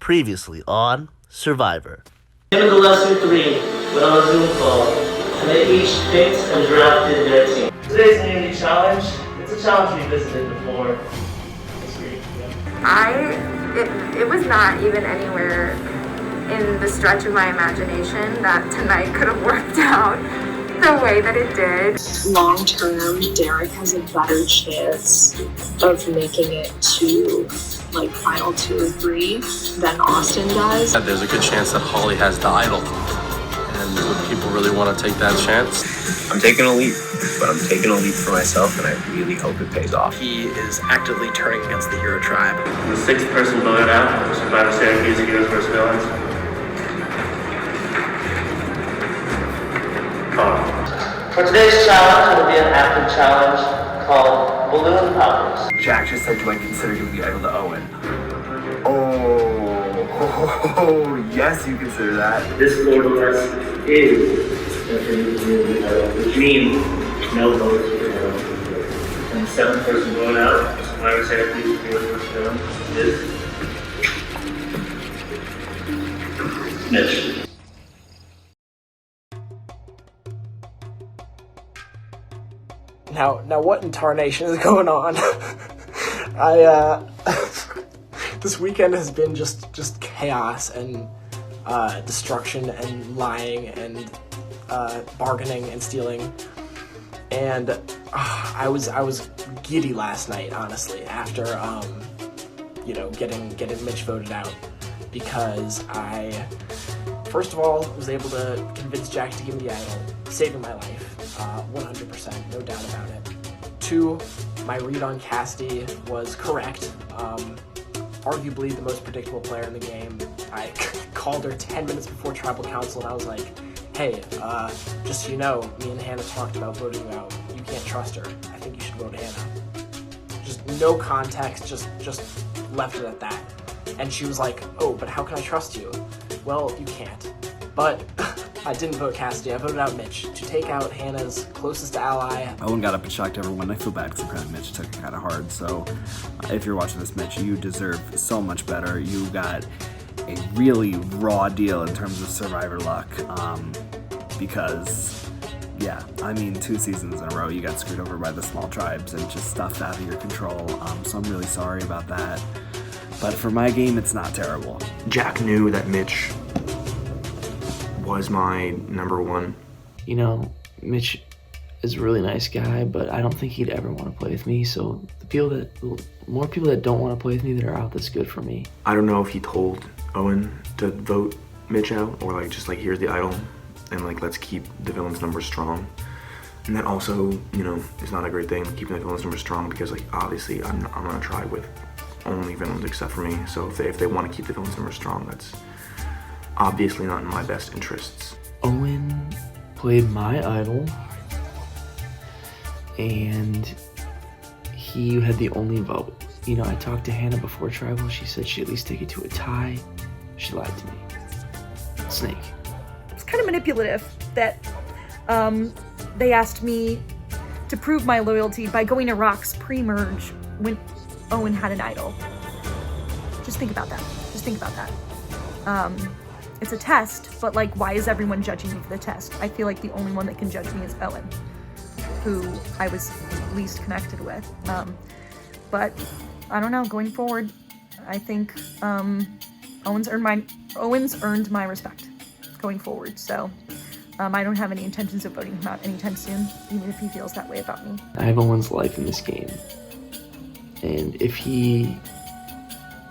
Previously on Syrvivor. Him and the lesser three went on a Zoom call, and they each picked and drafted their team. Today's community challenge, it's a challenge we visited before. It was not even anywhere in the stretch of my imagination that tonight could have worked out the way that it did. Long term, Derek has a better chance of making it to like final 2 or 3 than Austin does. There's a good chance that Holly has the idol, and would people really want to take that chance? I'm taking a leap, but I'm taking a leap for myself, and I really hope it pays off. He is actively turning against the hero tribe. The 6th person voted out for Syrvivor Syracuse Heroes vs. Villains. For today's challenge, it'll be an active challenge called Balloon Poppers. Jack just said, do I consider giving the idol to Owen? Oh, yes, you consider that. This order is which means no votes for hero. And the 7th person voted out for Syrvivor Syracuse Heroes vs. Villains is Mitch. Now what in tarnation is going on? This weekend has been just chaos and destruction and lying and bargaining and stealing, and I was giddy last night, honestly, after getting Mitch voted out, because I first of all was able to convince Jack to give me the idol, saving my life. 100%, no doubt about it. 2, my read on Cassidy was correct. Arguably the most predictable player in the game. I called her 10 minutes before Tribal Council and I was like, hey, just so you know, me and Hannah talked about voting you out. You can't trust her. I think you should vote Hannah. Just no context, just left it at that. And she was like, oh, but how can I trust you? Well, you can't. But I didn't vote Cassidy, I voted out Mitch to take out Hannah's closest ally. Owen got up and shocked everyone. I feel bad because apparently Mitch took it kind of hard. So if you're watching this, Mitch, you deserve so much better. You got a really raw deal in terms of Survivor luck. Because, yeah, I mean, 2 seasons in a row, you got screwed over by the small tribes and just stuffed out of your control. So I'm really sorry about that. But for my game, it's not terrible. Jack knew that Mitch was my number 1. You know, Mitch is a really nice guy, but I don't think he'd ever want to play with me. So more people that don't want to play with me that are out, that's good for me. I don't know if he told Owen to vote Mitch out, or like just like, here's the idol, and like let's keep the villain's number strong. And that also, you know, is not a great thing, keeping the villain's number strong, because like obviously I'm on a tribe with only villains except for me. So if they want to keep the villain's number strong, that's obviously not in my best interests. Owen played my idol, and he had the only vote. You know, I talked to Hannah before Tribal. She said she'd at least take it to a tie. She lied to me. Snake. It's kind of manipulative that they asked me to prove my loyalty by going to Rocks pre-merge when Owen had an idol. Just think about that. It's a test, but like, why is everyone judging me for the test? I feel like the only one that can judge me is Owen, who I was least connected with. But I don't know, going forward, I think Owen's earned my respect going forward. So I don't have any intentions of voting him out anytime soon, even if he feels that way about me. I have Owen's life in this game, and if he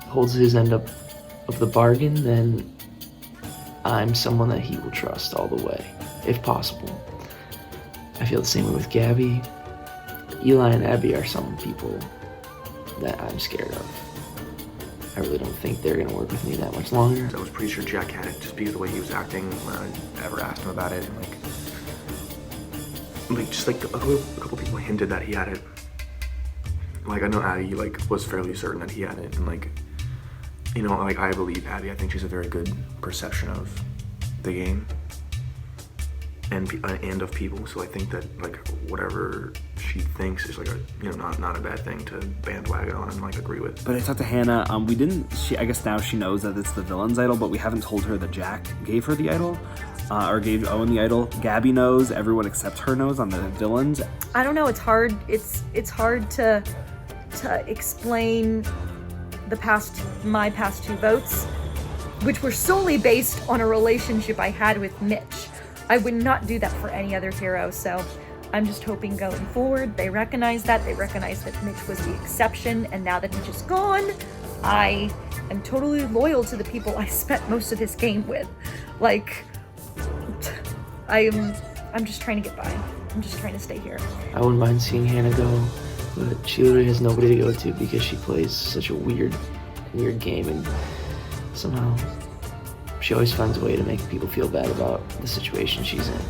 holds his end up of the bargain, then I'm someone that he will trust all the way, if possible. I feel the same way with Gabby. Eli and Abby are some people that I'm scared of. I really don't think they're gonna work with me that much longer. I was pretty sure Jack had it just because of the way he was acting when I ever asked him about it, and like just like a couple people hinted that he had it. Like I know Abby was fairly certain that he had it, and like, you know, like I believe Abby. I think she's a very good perception of the game. and of people. So I think that like whatever she thinks is like a not a bad thing to bandwagon on and like agree with. But I talked to Hannah. I guess now she knows that it's the villain's idol, but we haven't told her that Jack gave her the idol. Or gave Owen the idol. Gabby knows. Everyone except her knows on the villains. I don't know. It's hard. It's hard to explain my past 2 votes, which were solely based on a relationship I had with Mitch. I would not do that for any other hero. So I'm just hoping going forward they recognize that. They recognize that Mitch was the exception, and now that Mitch is gone, I am totally loyal to the people I spent most of this game with. Like, I'm just trying to get by. I'm just trying to stay here. I wouldn't mind seeing Hannah go, but she literally has nobody to go to because she plays such a weird game, and somehow she always finds a way to make people feel bad about the situation she's in.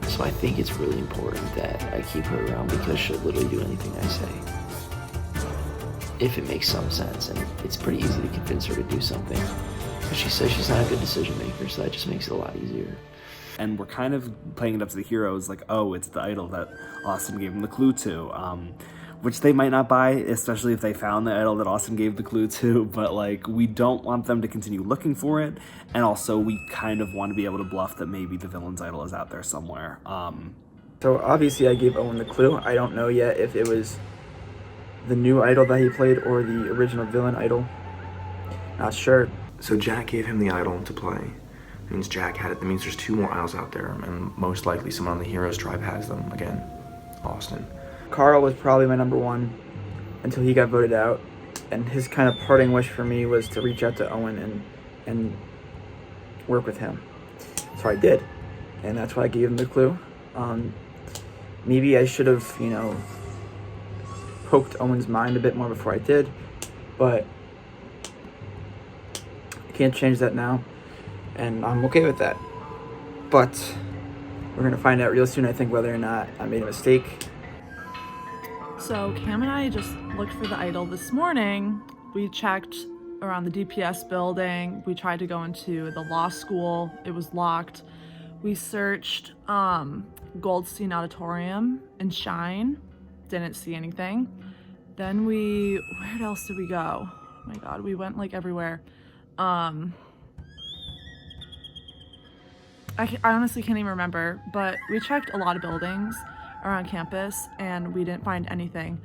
So I think it's really important that I keep her around because she'll literally do anything I say. If it makes some sense, and it's pretty easy to convince her to do something. But she says she's not a good decision maker, so that just makes it a lot easier. And we're kind of playing it up to the heroes, like, oh, it's the idol that Austin gave them the clue to, which they might not buy, especially if they found the idol that Austin gave the clue to, but, like, we don't want them to continue looking for it, and also we kind of want to be able to bluff that maybe the villain's idol is out there somewhere. So obviously I gave Owen the clue. I don't know yet if it was the new idol that he played or the original villain idol. Not sure. So Jack gave him the idol to play. It means Jack had it. That means there's 2 more idols out there, and most likely someone on the Heroes tribe has them. Again, Austin. Carl was probably my number 1 until he got voted out, and his kind of parting wish for me was to reach out to Owen and work with him. So I did, and that's why I gave him the clue. Maybe I should have, poked Owen's mind a bit more before I did, but I can't change that now, and I'm okay with that. But we're gonna find out real soon, I think, whether or not I made a mistake. So Cam and I just looked for the idol this morning. We checked around the DPS building. We tried to go into the law school. It was locked. We searched Goldstein Auditorium and Shine. Didn't see anything. Then where else did we go? Oh my God, we went like everywhere. I honestly can't even remember, but we checked a lot of buildings around campus and we didn't find anything.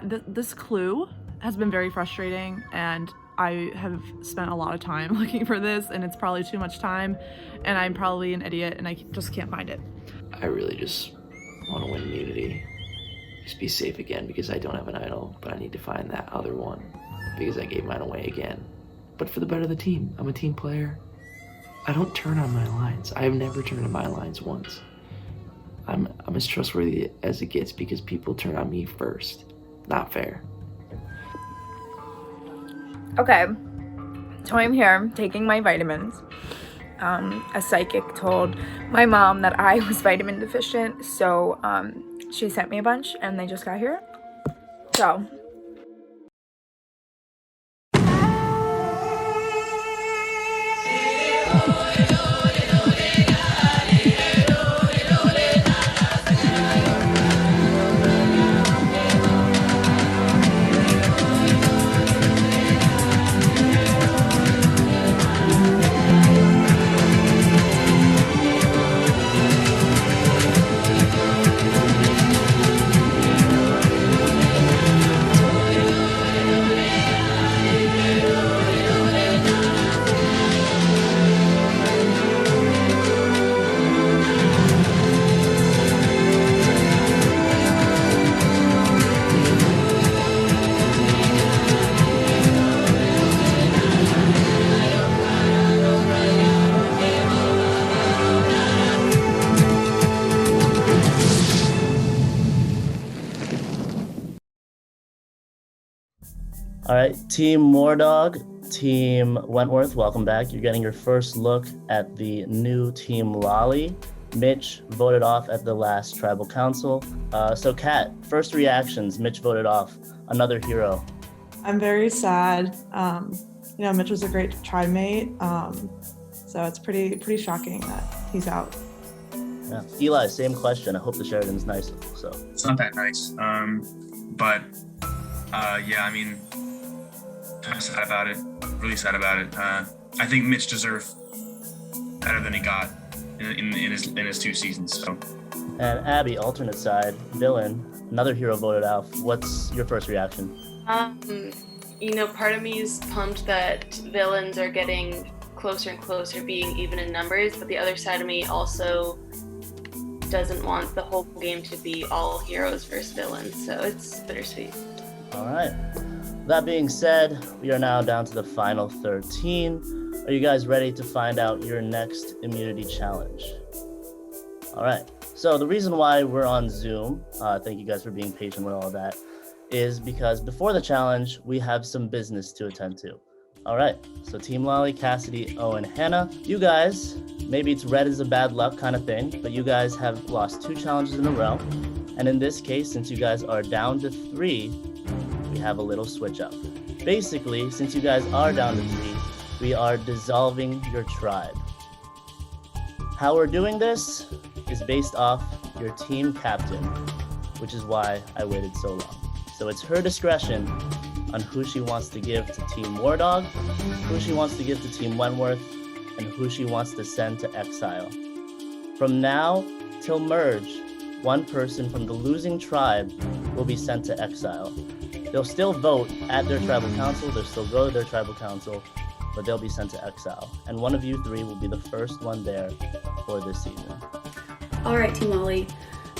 This clue has been very frustrating, and I have spent a lot of time looking for this, and it's probably too much time, and I'm probably an idiot and I just can't find it. I really just want to win immunity. Just be safe again because I don't have an idol, but I need to find that other one because I gave mine away again. But for the better of the team, I'm a team player. I don't turn on my lines. I have never turned on my lines once. I'm as trustworthy as it gets because people turn on me first. Not fair. Okay, so I'm here taking my vitamins. A psychic told my mom that I was vitamin deficient, so she sent me a bunch and they just got here. So All right, Team Moordog, Team Wentworth, welcome back. You're getting your first look at the new Team Lolly. Mitch voted off at the last tribal council. So Kat, first reactions, Mitch voted off another hero. I'm very sad. Mitch was a great tribe mate. So it's pretty shocking that he's out. Yeah. Eli, same question. I hope the Sheridan's nice. So It's not that nice. But yeah, I mean, I'm sad about it. Really sad about it. I think Mitch deserved better than he got in his 2 seasons. So. And Abby, alternate side, villain, another hero voted out. What's your first reaction? You know, part of me is pumped that villains are getting closer and closer, being even in numbers, but the other side of me also doesn't want the whole game to be all heroes versus villains, so it's bittersweet. All right. That being said, we are now down to the final 13. Are you guys ready to find out your next immunity challenge? All right. So the reason why we're on Zoom, thank you guys for being patient with all of that, is because before the challenge, we have some business to attend to. All right, so Team Lolly, Cassidy, Owen, Hannah, you guys, maybe it's red is a bad luck kind of thing, but you guys have lost 2 challenges in a row. And in this case, since you guys are down to 3, we have a little switch up. Basically, since you guys are down to 3, we are dissolving your tribe. How we're doing this is based off your team captain, which is why I waited so long. So it's her discretion on who she wants to give to Team War Dog, who she wants to give to Team Wentworth, and who she wants to send to exile. From now till merge, one person from the losing tribe will be sent to exile. They'll still vote at their tribal council, they'll still go to their tribal council, but they'll be sent to exile. And one of you 3 will be the first one there for this season. All right, Team Lolly.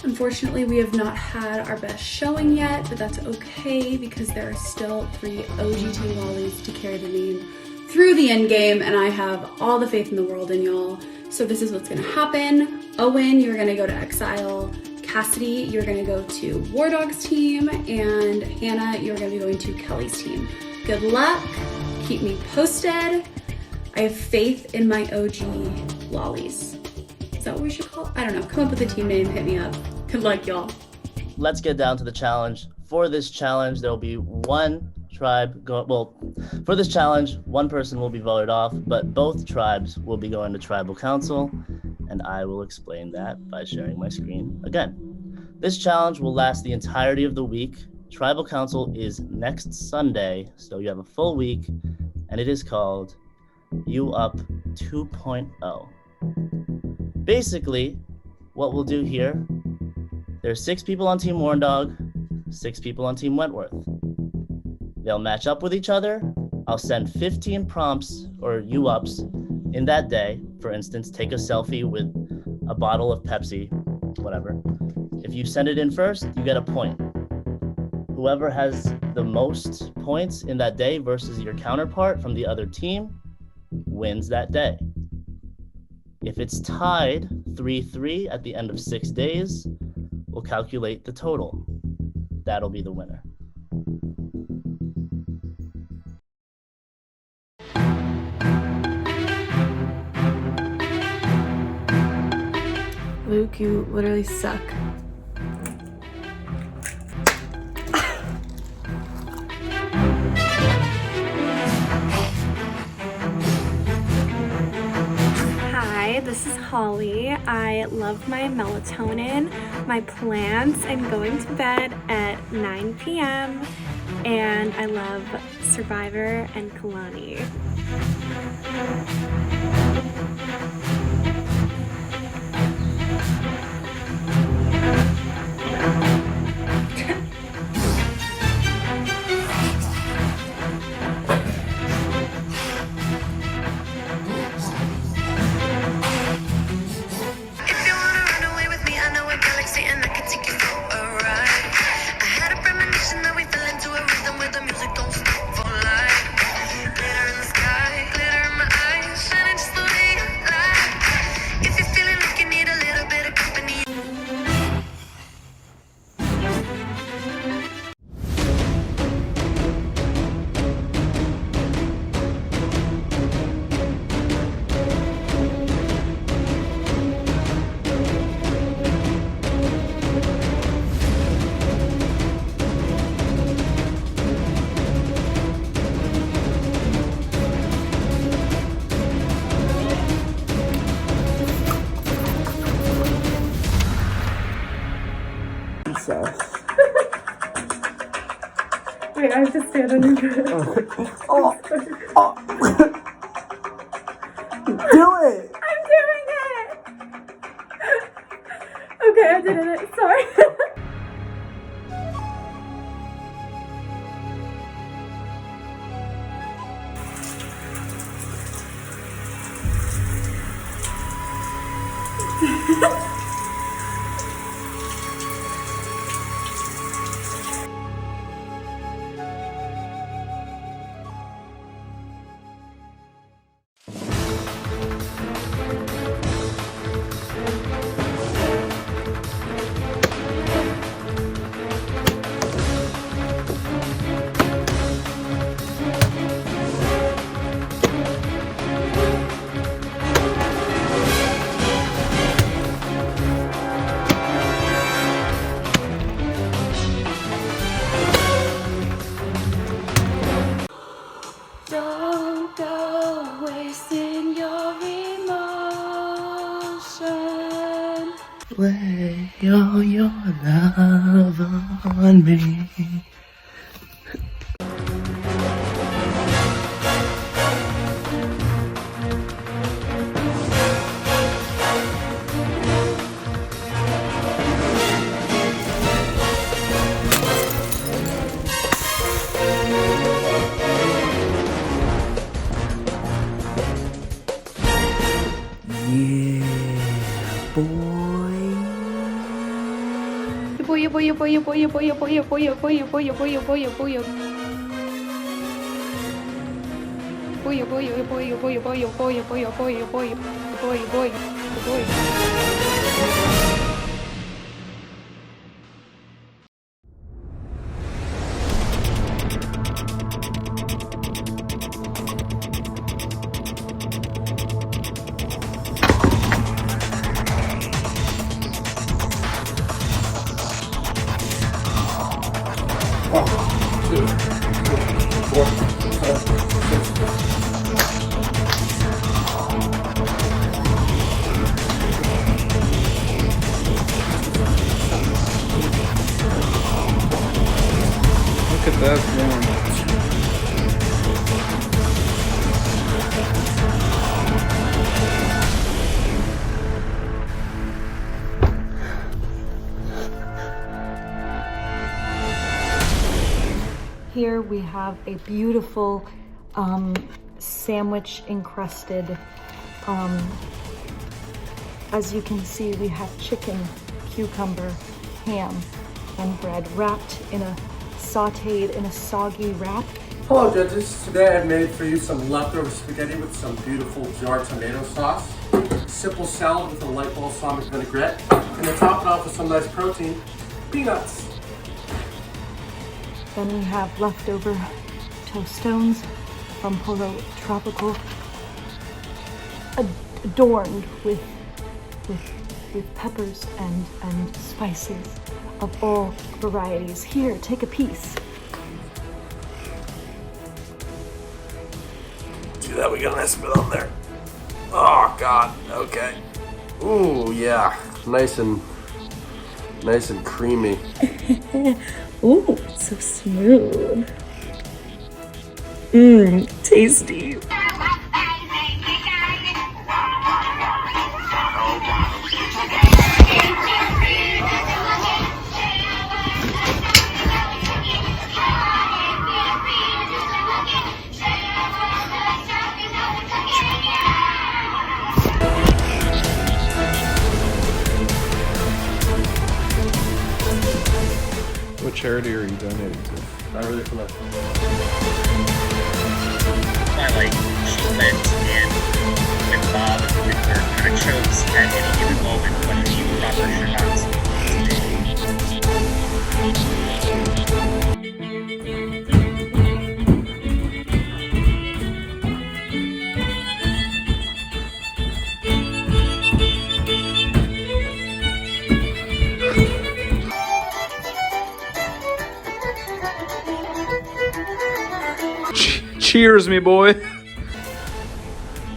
Unfortunately, we have not had our best showing yet, but that's okay because there are still 3 OG Team Lollies to carry the name through the end game, and I have all the faith in the world in y'all. So this is what's gonna happen. Owen, you're gonna go to exile. Cassidy, you're gonna go to War Dog's team, and Hannah, you're gonna be going to Kelly's team. Good luck, keep me posted. I have faith in my OG Lollies. Is that what we should call it? I don't know, come up with a team name, hit me up. Good luck, y'all. Let's get down to the challenge. For this challenge, there'll be one tribe for this challenge, one person will be voted off, but both tribes will be going to tribal council, and I will explain that by sharing my screen again. This challenge will last the entirety of the week. Tribal council is next Sunday, so you have a full week, and it is called You Up 2.0. Basically, what we'll do here, there's 6 people on Team Warn Dog, 6 people on Team Wentworth. They'll match up with each other. I'll send 15 prompts or U-ups in that day. For instance, take a selfie with a bottle of Pepsi, whatever. If you send it in first, you get a point. Whoever has the most points in that day versus your counterpart from the other team wins that day. If it's tied 3-3 at the end of 6 days, we'll calculate the total. That'll be the winner. Luke, you literally suck. Hi, this is Holly. I love my melatonin, my plants. I'm going to bed at 9 p.m. and I love Syrvivor and Kalani. stand on your head. Oh. Do it! I'm doing it! Okay, I did it. Sorry. Don't go wasting your emotion. Lay all your love on me. Look at that one. Here we have a beautiful sandwich encrusted. As you can see, we have chicken, cucumber, ham, and bread wrapped in a sauteed in a soggy wrap. Hello judges, today I've made for you some leftover spaghetti with some beautiful jarred tomato sauce, simple salad with a light balsamic vinaigrette, and to top it off with some nice protein, peanuts. Then we have leftover tostones from Polo Tropical, adorned with peppers and spices of all varieties. Here, take a piece. See that? We got a nice bit on there. Oh God. Okay. Ooh yeah. Nice and creamy. Ooh, so smooth. Mmm, tasty. What charity are you donating to? Not really from that. I like achievement and when Bob and Victor kind of chose at any given moment when he proper should not. Cheers, me boy.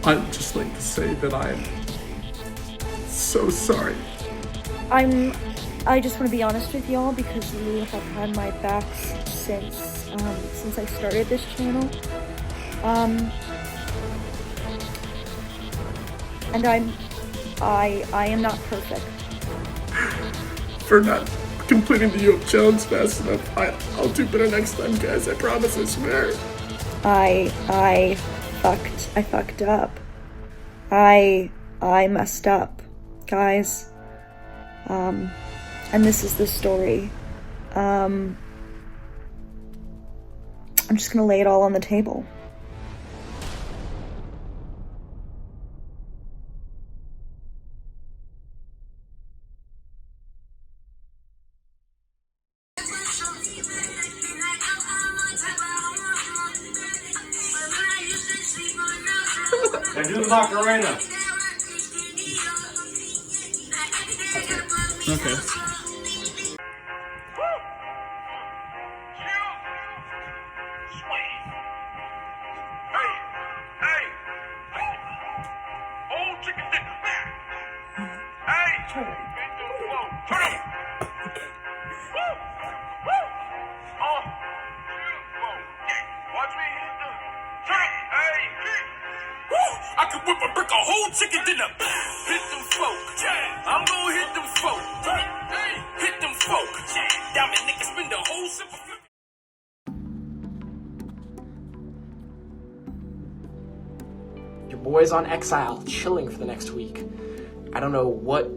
I'd just like to say that I am so sorry. I just want to be honest with y'all because you have had my backs since since I started this channel. And I am not perfect. For not completing the Yoke challenge fast enough. I'll do better next time, guys. I promise, I swear. I fucked up. I messed up, guys. And this is the story. I'm just gonna lay it all on the table. Now do the Macarena. Okay. I could whip a brick a whole chicken dinner. Hit them folk. I'm gonna hit them folk. Hit them folk. Diamond niggas spend the whole sip of flip. Your boy's on exile, chilling for the next week. I don't know what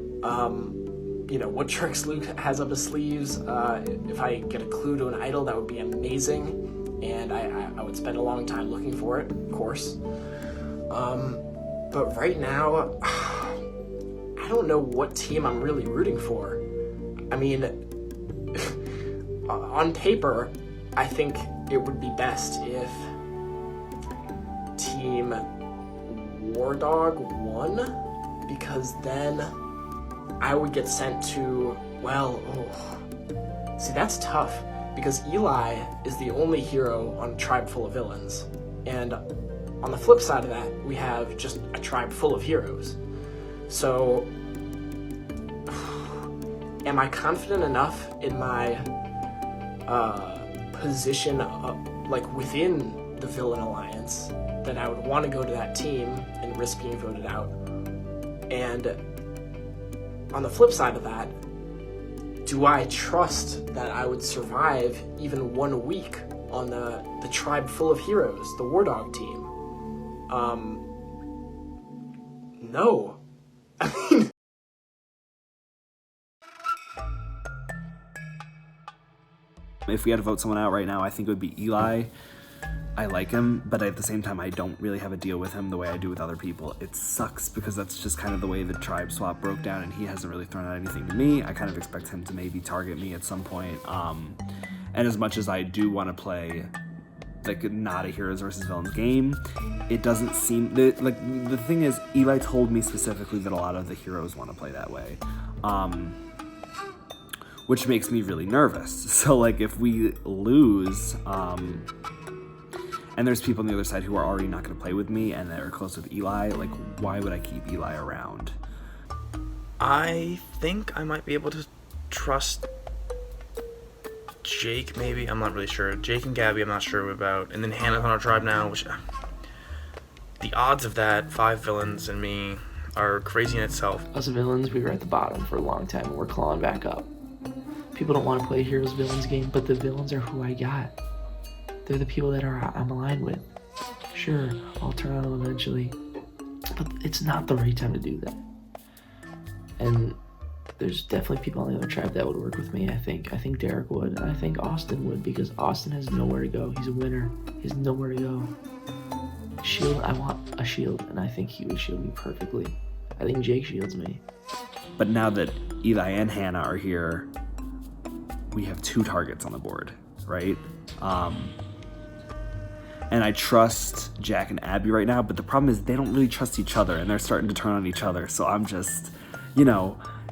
what tricks Luke has up his sleeves. If I get a clue to an idol, that would be amazing, and I would spend a long time looking for it, of course. But right now, I don't know what team I'm really rooting for. I mean, on paper, I think it would be best if Team War Dog won, because then I would get sent to, see, that's tough, because Eli is the only hero on a tribe full of villains, and on the flip side of that, we have just a tribe full of heroes. So, am I confident enough in my position, within the villain alliance, that I would want to go to that team and risk being voted out? And on the flip side of that, do I trust that I would survive even 1 week on the tribe full of heroes, the War Dog team? No. I mean, if we had to vote someone out right now, I think it would be Eli. I like him, but at the same time, I don't really have a deal with him the way I do with other people. It sucks because that's just kind of the way the tribe swap broke down, and he hasn't really thrown out anything to me. I kind of expect him to maybe target me at some point. And as much as I do want to play not a heroes versus villains game, it doesn't seem the thing is, Eli told me specifically that a lot of the heroes want to play that way, which makes me really nervous. So if we lose, and there's people on the other side who are already not going to play with me and that are close with Eli, why would I keep Eli around? I think I might be able to trust Jake, maybe. I'm not really sure. Jake and Gabby, I'm not sure about. And then Hannah's on our tribe now, which... the odds of that, 5 villains and me, are crazy in itself. Us villains, we were at the bottom for a long time, and we're clawing back up. People don't want to play heroes villains game, but the villains are who I got. They're the people that I'm aligned with. Sure, I'll turn on them eventually, but it's not the right time to do that. And there's definitely people on the other tribe that would work with me, I think. I think Derek would, and I think Austin would, because Austin has nowhere to go. He's a winner. He has nowhere to go. Shield, I want a shield, and I think he would shield me perfectly. I think Jake shields me. But now that Eli and Hannah are here, we have 2 targets on the board, right? And I trust Jack and Abby right now, but the problem is they don't really trust each other, and they're starting to turn on each other. So I'm just,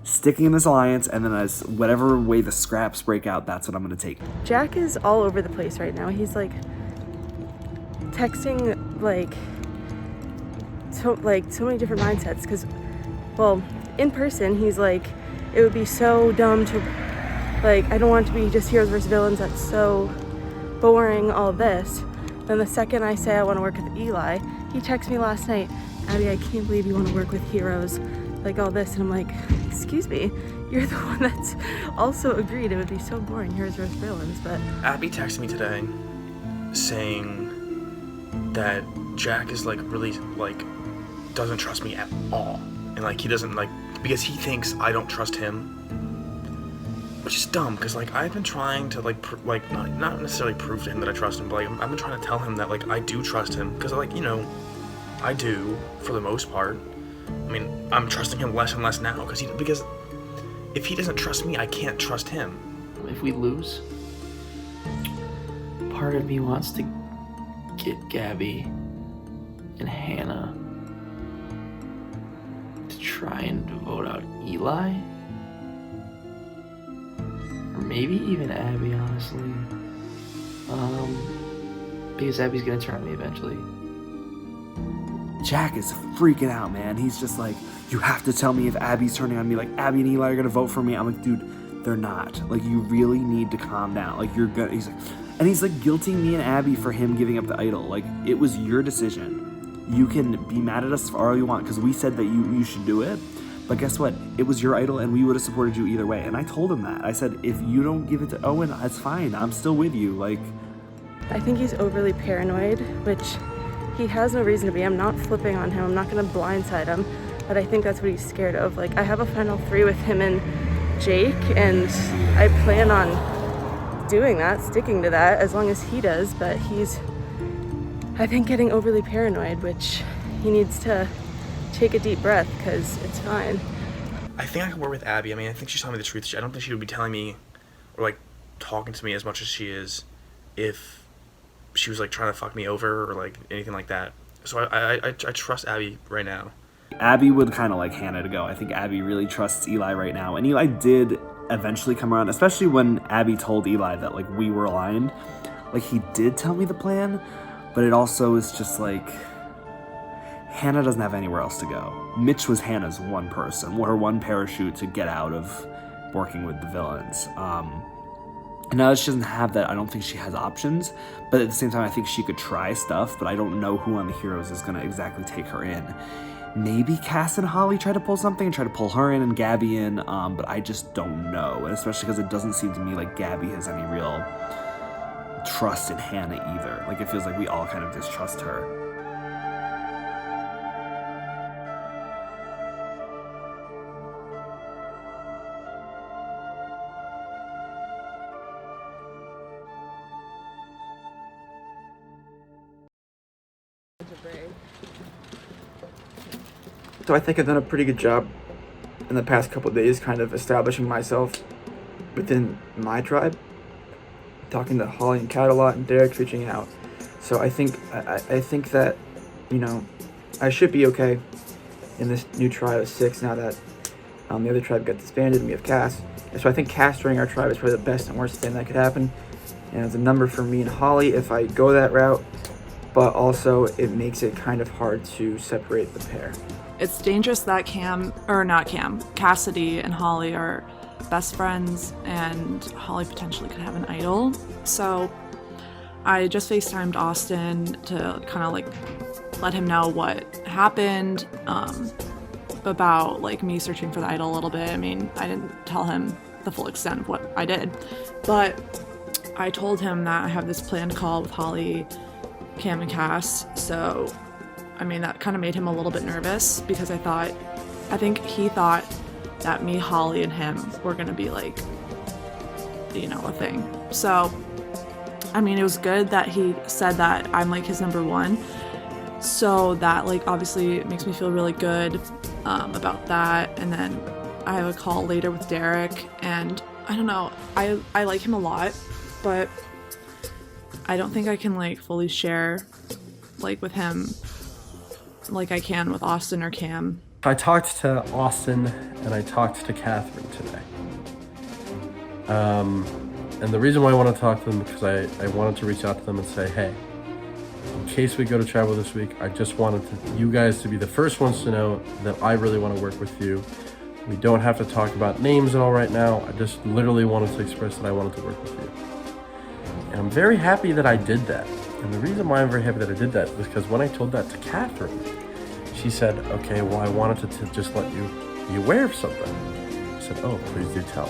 sticking in this alliance, and then as whatever way the scraps break out, that's what I'm gonna take. Jack is all over the place right now. He's texting so many different mindsets, because in person he's it would be so dumb to I don't want it to be just heroes versus villains. That's so boring, all this. Then the second I say I want to work with Eli, he texts me last night, Abby, I can't believe you want to work with heroes, like all this. And I'm like, excuse me, you're the one that's also agreed it would be so boring, heroes versus villains. But Abby texted me today saying that Jack is like really like doesn't trust me at all, and like he doesn't like because he thinks I don't trust him, which is dumb because like I've been trying to like not necessarily prove to him that I trust him, but like I've been trying to tell him that like I do trust him because like, you know, I do for the most part. I mean, I'm trusting him less and less now because if he doesn't trust me, I can't trust him. If we lose, part of me wants to get Gabby and Hannah to try and vote out Eli. Or maybe even Abby, honestly. Because Abby's gonna turn on me eventually. Jack is freaking out, man. He's just like, you have to tell me if Abby's turning on me. Like, Abby and Eli are gonna vote for me. I'm like, dude, they're not. Like, you really need to calm down. Like, you're gonna, he's like guilting me and Abby for him giving up the idol. Like, it was your decision. You can be mad at us for all you want, because we said that you should do it. But guess what? It was your idol, and we would have supported you either way. And I told him that. I said, if you don't give it to Owen, that's fine. I'm still with you. Like, I think he's overly paranoid, which he has no reason to be. I'm not flipping on him. I'm not going to blindside him. But I think that's what he's scared of. Like, I have a final 3 with him and Jake, and I plan on doing that, sticking to that, as long as he does. But he's, I think, getting overly paranoid, which he needs to take a deep breath, because it's fine. I think I can work with Abby. I mean, I think she's telling me the truth. I don't think she would be telling me or like talking to me as much as she is if she was like trying to fuck me over or like anything like that. So I trust Abby right now. Abby would kind of like Hannah to go. I think Abby really trusts Eli right now. And Eli did eventually come around, especially when Abby told Eli that like we were aligned. Like, he did tell me the plan, but it also is just like, Hannah doesn't have anywhere else to go. Mitch was Hannah's one person, her one parachute to get out of working with the villains. And now that she doesn't have that, I don't think she has options. But at the same time, I think she could try stuff, but I don't know who on the heroes is going to exactly take her in. Maybe Cass and Holly try to pull something and try to pull her in and Gabby in, but I just don't know. And especially because it doesn't seem to me like Gabby has any real trust in Hannah either. Like, it feels like we all kind of distrust her. So I think I've done a pretty good job in the past couple of days kind of establishing myself within my tribe. Talking to Holly and Kat a lot, and Derek's reaching out. So I think that, you know, I should be okay in this new tribe of 6 now that the other tribe got disbanded and we have Cass. So I think Cass joining our tribe is probably the best and worst thing that could happen. And it's a number for me and Holly if I go that route, but also it makes it kind of hard to separate the pair. It's dangerous that Cassidy and Holly are best friends, and Holly potentially could have an idol. So I just FaceTimed Austin to kind of like let him know what happened about like me searching for the idol a little bit. I mean, I didn't tell him the full extent of what I did, but I told him that I have this planned call with Holly, Cam, and Cass. So I mean, that kind of made him a little bit nervous because I think he thought that me, Holly, and him were gonna be like, you know, a thing. So, I mean, it was good that he said that I'm like his number 1. So that like obviously it makes me feel really good about that. And then I have a call later with Derek, and I don't know, I like him a lot, but I don't think I can like fully share like with him like I can with Austin or Cam. I talked to Austin and I talked to Catherine today. And the reason why I want to talk to them is because I wanted to reach out to them and say, hey, in case we go to travel this week, I just wanted you guys to be the first ones to know that I really want to work with you. We don't have to talk about names and all right now. I just literally wanted to express that I wanted to work with you. And I'm very happy that I did that. And the reason why I'm very happy that I did that was because when I told that to Catherine, she said, okay, well, I wanted to just let you be aware of something. I said, oh, please do tell.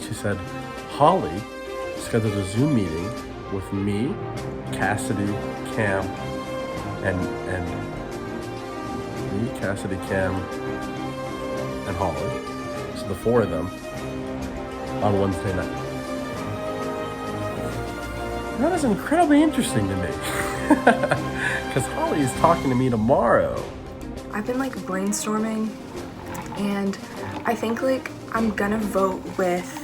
She said, Holly scheduled a Zoom meeting with me, Cassidy, Cam, and Holly. So the four of them on Wednesday night. That is incredibly interesting to me. Because Holly is talking to me tomorrow. I've been like brainstorming, and I think like I'm gonna vote with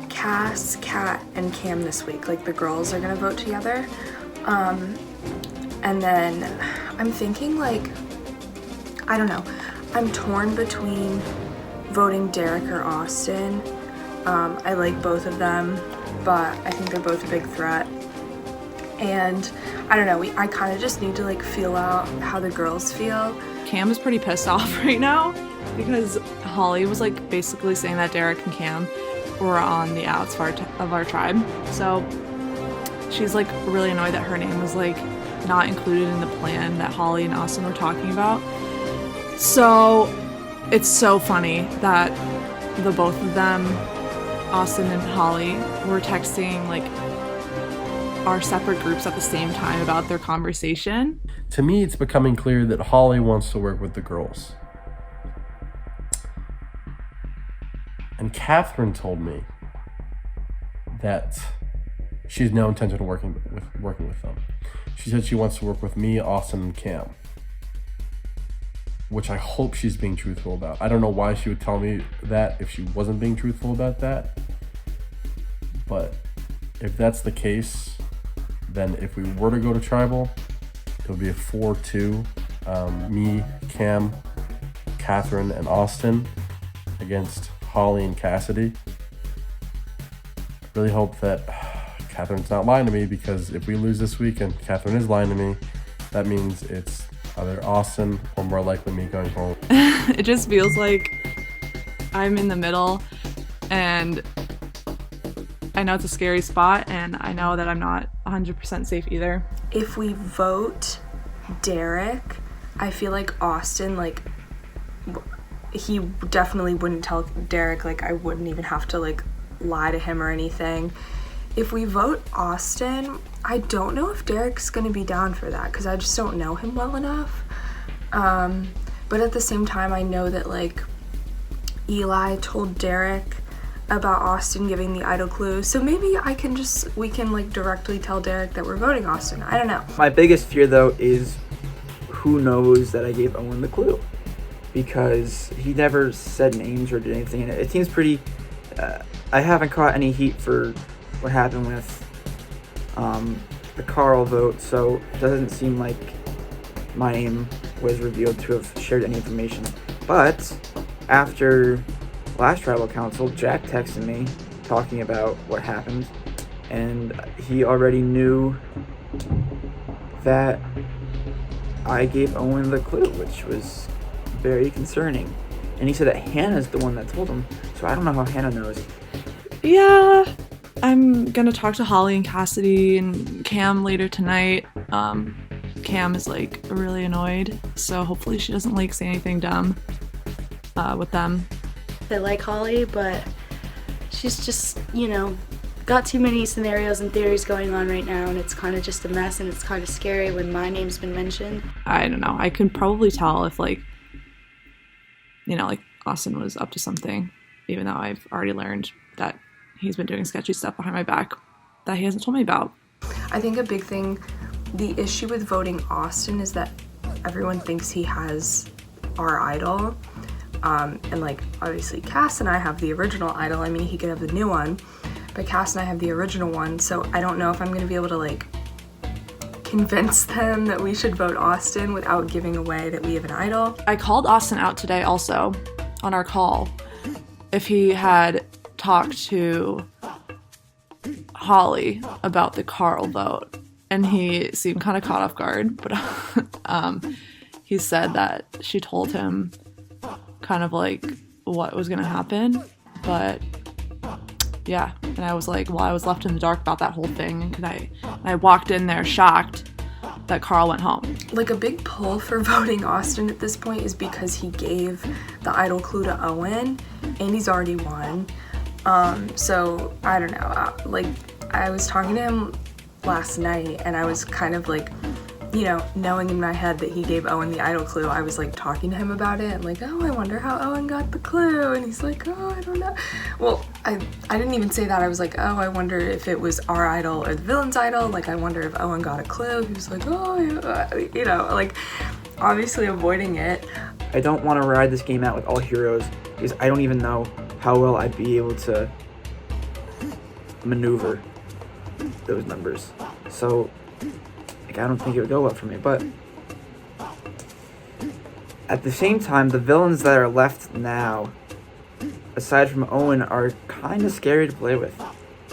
Cass, Kat, and Cam this week. Like the girls are gonna vote together. And then I'm thinking like, I don't know, I'm torn between voting Derek or Austin. I like both of them, but I think they're both a big threat. And I don't know, I kind of just need to like feel out how the girls feel. Cam is pretty pissed off right now because Holly was like basically saying that Derek and Cam were on the outs of our tribe. So she's like really annoyed that her name was like not included in the plan that Holly and Austin were talking about. So it's so funny that the both of them, Austin and Holly, were texting like our separate groups at the same time about their conversation. To me, it's becoming clear that Holly wants to work with the girls. And Catherine told me that she has no intention of working with them. She said she wants to work with me, Austin, and Cam, which I hope she's being truthful about. I don't know why she would tell me that if she wasn't being truthful about that. But if that's the case, then if we were to go to Tribal, it would be a 4-2. Me, Cam, Catherine, and Austin against Holly and Cassidy. I really hope that Catherine's not lying to me, because if we lose this week and Catherine is lying to me, that means it's either Austin or more likely me going home. It just feels like I'm in the middle, and I know it's a scary spot, and I know that I'm not 100% safe either. If we vote Derek, I feel like Austin, like, he definitely wouldn't tell Derek, like, I wouldn't even have to, like, lie to him or anything. If we vote Austin, I don't know if Derek's gonna be down for that, because I just don't know him well enough. But at the same time, I know that, like, Eli told Derek about Austin giving the idol clue, so maybe we can like directly tell Derek that we're voting Austin. I don't know. My biggest fear though is who knows that I gave Owen the clue, because he never said names or did anything, and it seems pretty I haven't caught any heat for what happened with the Carl vote, so it doesn't seem like my name was revealed to have shared any information. But after last tribal council, Jack texted me talking about what happened, and he already knew that I gave Owen the clue, which was very concerning. And he said that Hannah's the one that told him, so I don't know how Hannah knows. Yeah, I'm gonna talk to Holly and Cassidy and Cam later tonight. Cam is like really annoyed, so hopefully she doesn't like say anything dumb with them. I like Holly, but she's just, got too many scenarios and theories going on right now, and it's kind of just a mess, and it's kind of scary when my name's been mentioned. I don't know. I can probably tell if like Austin was up to something, even though I've already learned that he's been doing sketchy stuff behind my back that he hasn't told me about. I think a big thing, the issue with voting Austin is that everyone thinks he has our idol. And like obviously Cass and I have the original idol. I mean, he could have the new one, but Cass and I have the original one, so I don't know if I'm gonna be able to like convince them that we should vote Austin without giving away that we have an idol. I called Austin out today also on our call if he had talked to Holly about the Carl vote, and he seemed kind of caught off guard, but he said that she told him kind of like what was gonna happen, but yeah, and I was like, well, I was left in the dark about that whole thing, and I walked in there shocked that Carl went home. Like, a big pull for voting Austin at this point is because he gave the idol clue to Owen, and he's already won. So I don't know, like, I was talking to him last night, and I was kind of like, you know, knowing in my head that he gave Owen the idol clue, I was like talking to him about it and like, oh, I wonder how Owen got the clue, and he's like, oh, I don't know. Well, I didn't even say that. I was like, oh, I wonder if it was our idol or the villain's idol, like I wonder if Owen got a clue. He was like, oh, you know, like obviously avoiding it. I don't want to ride this game out with all heroes because I don't even know how well I'd be able to maneuver those numbers. So like, I don't think it would go well for me, but at the same time, the villains that are left now, aside from Owen, are kind of scary to play with.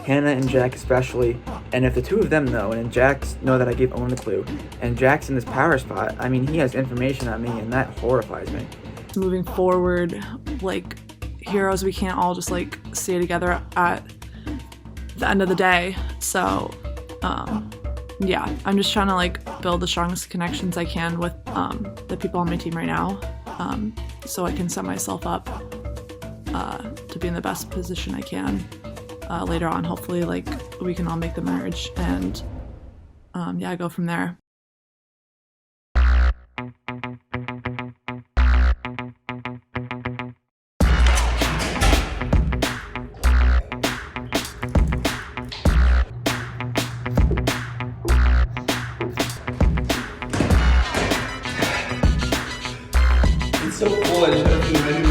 Hannah and Jack especially, and if the two of them know, and Jax know that I gave Owen the clue, and Jack's in this power spot, I mean, he has information on me, and that horrifies me. Moving forward, like, heroes, we can't all just, like, stay together at the end of the day, so, yeah, I'm just trying to like build the strongest connections I can with the people on my team right now, so I can set myself up to be in the best position I can later on. Hopefully, like, we can all make the merge and yeah, go from there. It's so cool, I just have to do many.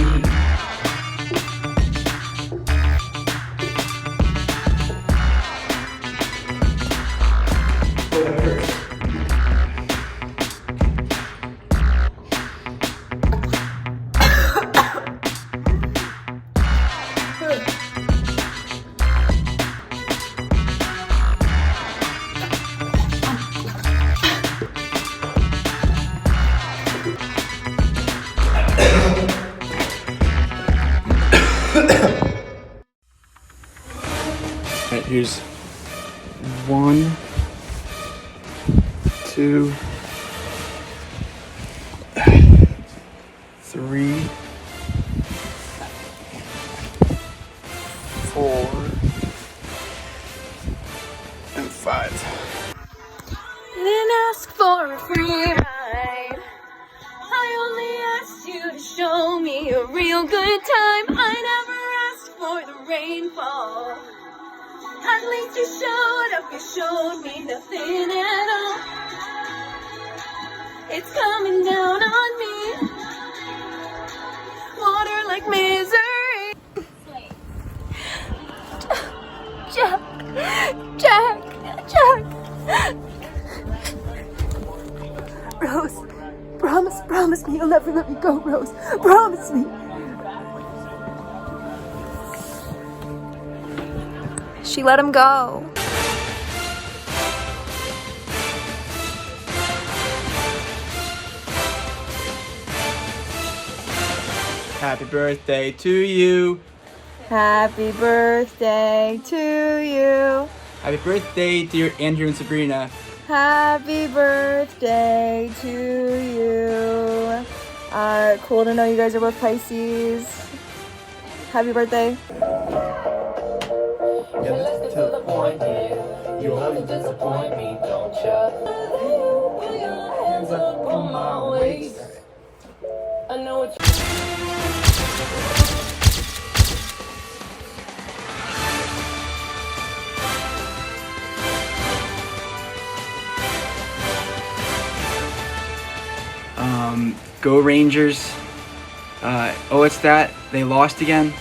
Alright, here's 1, 2, 3, 4, and 5. Didn't ask for a free ride. I only asked you to show me a real good time. I never asked for the rainfall. At least you showed up, you showed me nothing at all. It's coming down on me. Water like misery. Jack. Rose, promise me you'll never let me go, Rose. Promise me. She let him go. Happy birthday to you. Happy birthday to you. Happy birthday, dear Andrew and Sabrina. Happy birthday to you. Cool to know you guys are both Pisces. Happy birthday. You love to disappoint me, don't you? Put your hands up on my waist. I know it's Go Rangers. It's that. They lost again.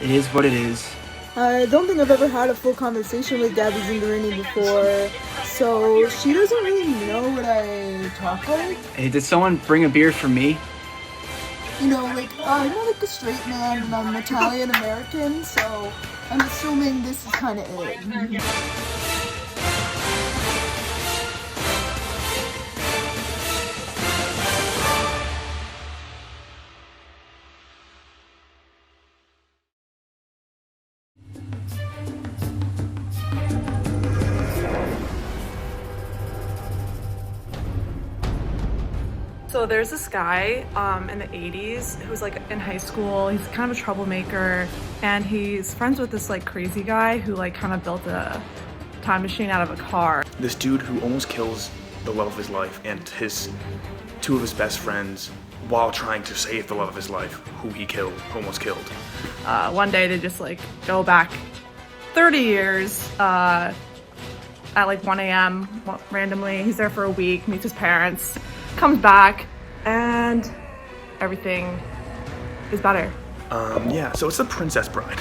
It is what it is. I don't think I've ever had a full conversation with Gabby Zingarini before, so she doesn't really know what I talk like. Hey, did someone bring a beer for me? You know, like, I'm not like a straight man and I'm Italian American, so I'm assuming this is kind of it. So there's this guy in the 80s who's like in high school. He's kind of a troublemaker, and he's friends with this like crazy guy who like kind of built a time machine out of a car. This dude who almost kills the love of his life and two of his best friends while trying to save the love of his life, who he almost killed. One day they just like go back 30 years at like 1 a.m. randomly. He's there for a week, meets his parents, comes back, and everything is better. Yeah, so it's The Princess Bride.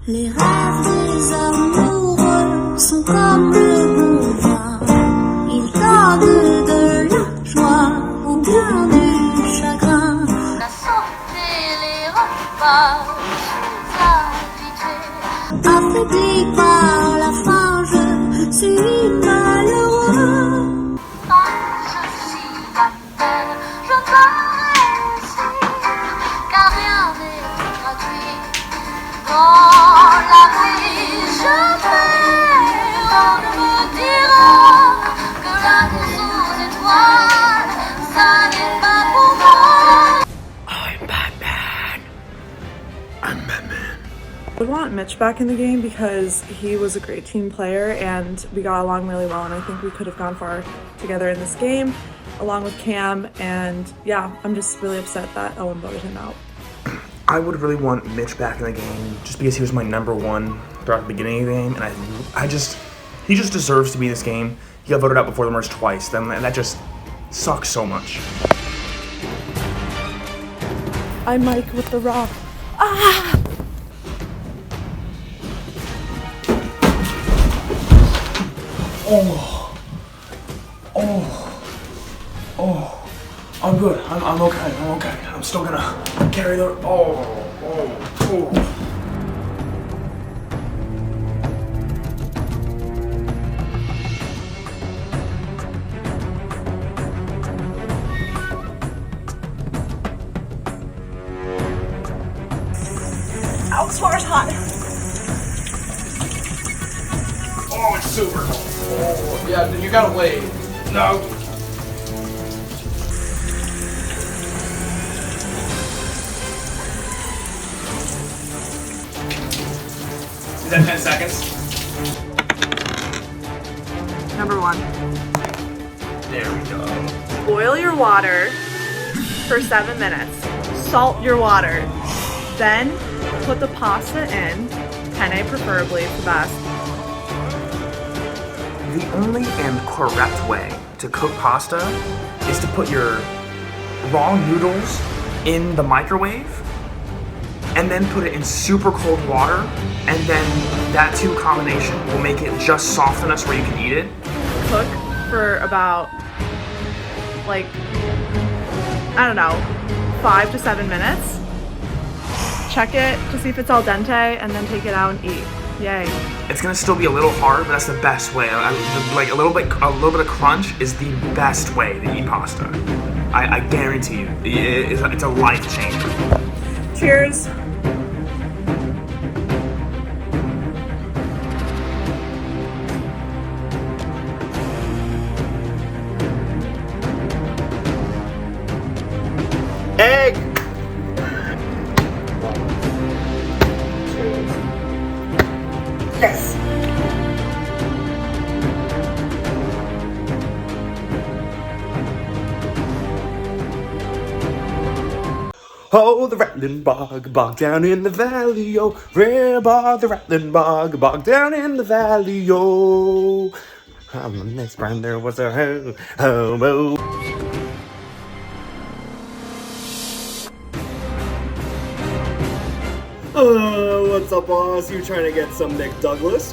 Les rêves des amoureux sont comme le bouillon. Ils donnent de la joie ou bien du chagrin. La santé, les repas, je suis habituée. Affaibli par la faim, je suis malheureux. Je suis la peine, je dois réussir, car rien n'est gratuit. Dans la vie, je vais, on me dira que la course aux étoiles, ça n'est pas pour moi. I'm Batman. I'm Batman. I want Mitch back in the game because he was a great team player and we got along really well, and I think we could have gone far together in this game along with Cam, and yeah, I'm just really upset that Owen voted him out. I would really want Mitch back in the game just because he was my #1 throughout the beginning of the game, and he just deserves to be in this game. He got voted out before the merge twice, then that just sucks so much. I'm Mike with the rock. Ah! Oh, I'm good. I'm okay. I'm still gonna carry the. Oh. Oh, this water's hot. Oh, it's super cold. Oh, yeah, then you gotta wait. No. Is that 10 seconds? Number 1. There we go. Boil your water for 7 minutes. Salt your water. Then put the pasta in, penne preferably, it's the best. The only and correct way to cook pasta is to put your raw noodles in the microwave and then put it in super cold water, and then that two combination will make it just soft enough where you can eat it. Cook for about, like, I don't know, 5 to 7 minutes. Check it to see if it's al dente, and then take it out and eat. Yay. It's gonna still be a little hard, but that's the best way. Like a little bit of crunch is the best way to eat pasta. I guarantee you, it's a life changer. Cheers. Egg! Yes! Oh, the rattling bog, bog down in the valley, oh. Rare bog, the rattling bog, bog down in the valley, oh. On the next brand there was a hobo. What's up, boss? You trying to get some McDouglas?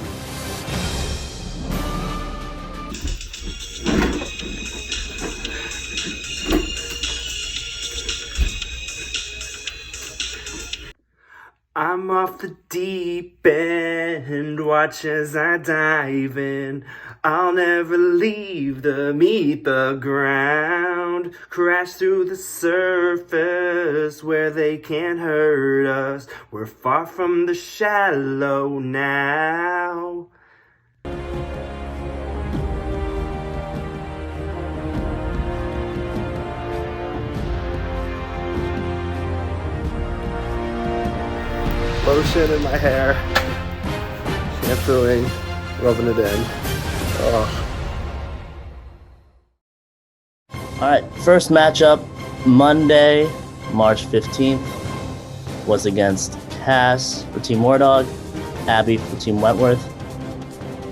I'm off the deep end, watch as I dive in. I'll never leave the ground. ground, crash through the surface where they can't hurt us. We're far from the shallow now. Lotion in my hair, shampooing, rubbing it in. Oh. Alright, first matchup, Monday, March 15th, was against Cass for Team Wardog, Abby for Team Wentworth.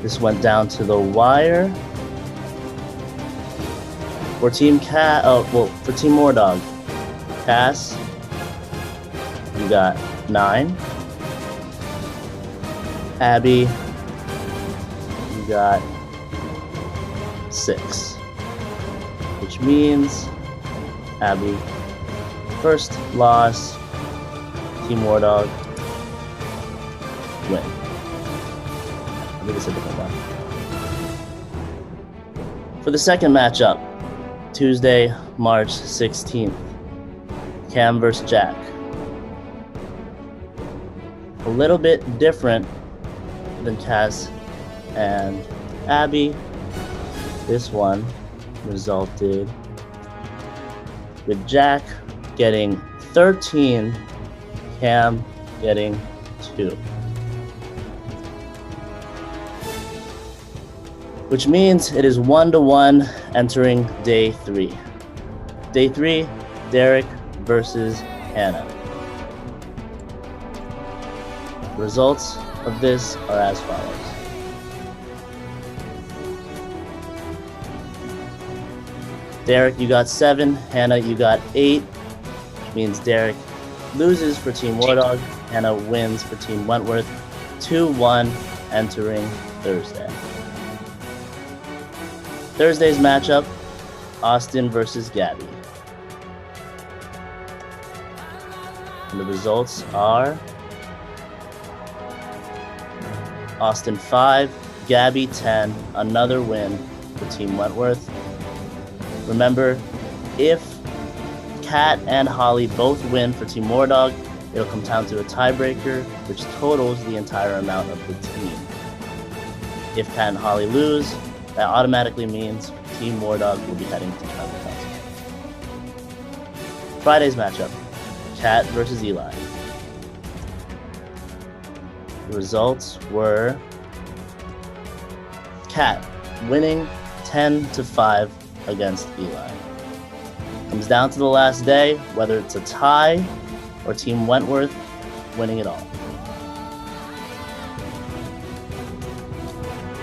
This went down to the wire. For Team for Team Wardog, Cass, you got 9. Abby, you got 6. Which means Abby, first loss, Team Wardog, win. Let me just a different one. For the second matchup, Tuesday, March 16th, Cam versus Jack. A little bit different than Cass and Abby. This one resulted with Jack getting 13, Cam getting 2. Which means it is 1-1 entering day 3. Day 3, Derek versus Hannah. The results of this are as follows. Derek, you got 7. Hannah, you got 8. Which means Derek loses for Team Wardog. Hannah wins for Team Wentworth. 2-1 entering Thursday. Thursday's matchup, Austin versus Gabby. And the results are Austin 5, Gabby 10, another win for Team Wentworth. Remember, if Kat and Holly both win for Team Wardog, it'll come down to a tiebreaker, which totals the entire amount of the team. If Kat and Holly lose, that automatically means Team Wardog will be heading to Tribal Council. Friday's matchup, Kat versus Eli. The results were Kat winning 10-5 against Eli. Comes down to the last day, whether it's a tie or Team Wentworth winning it all.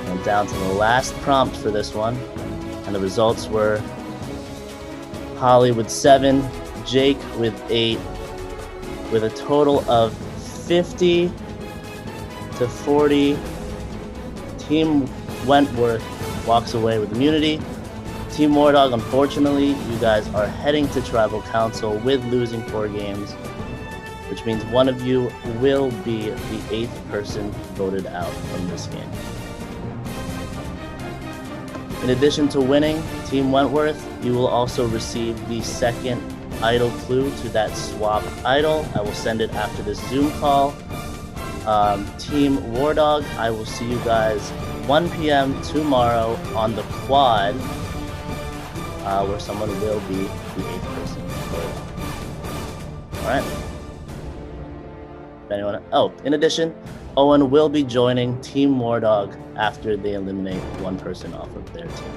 And down to the last prompt for this one, and the results were Holly with 7, Jake with 8, with a total of 50-40. Team Wentworth walks away with immunity. Team Wardog, unfortunately, you guys are heading to Tribal Council with losing 4 games, which means one of you will be the 8th person voted out from this game. In addition to winning Team Wentworth, you will also receive the second idol clue to that swap idol. I will send it after this Zoom call. Team Wardog, I will see you guys 1 p.m. tomorrow on the quad, where someone will be the 8th person. Alright. In addition, Owen will be joining Team Wardog after they eliminate one person off of their team.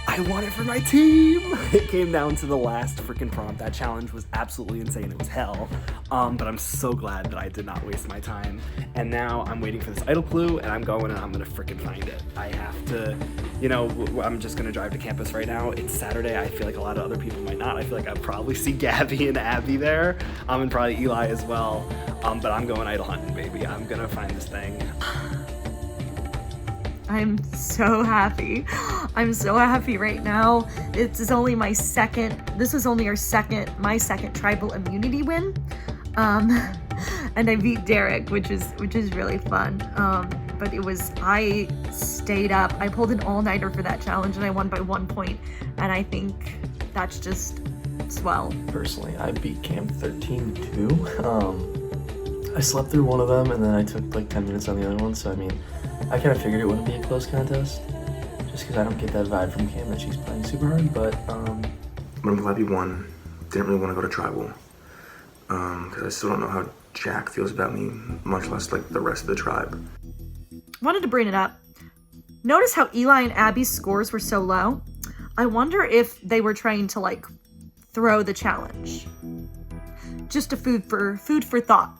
I want it for my team! It came down to the last freaking prompt. That challenge was absolutely insane. It was hell. But I'm so glad that I did not waste my time. And now I'm waiting for this idol clue, and I'm going and I'm gonna freaking find it. I have to, I'm just gonna drive to campus right now. It's Saturday. I feel like a lot of other people might not. I feel like I'll probably see Gabby and Abby there, and probably Eli as well. But I'm going idol hunting, baby. I'm gonna find this thing. I'm so happy. I'm so happy right now. This is only my second tribal immunity win. and I beat Derek, which is really fun. But I stayed up. I pulled an all-nighter for that challenge and I won by 1 point, and I think that's just swell. Personally, I beat Cam 13-2. I slept through one of them and then I took like 10 minutes on the other one, so I mean, I kind of figured it wouldn't be a close contest, just because I don't get that vibe from Cam that she's playing super hard, but I'm glad we won. Didn't really want to go to tribal, because I still don't know how Jack feels about me, much less like the rest of the tribe. Wanted to bring it up. Notice how Eli and Abby's scores were so low? I wonder if they were trying to like throw the challenge. Just a food for thought.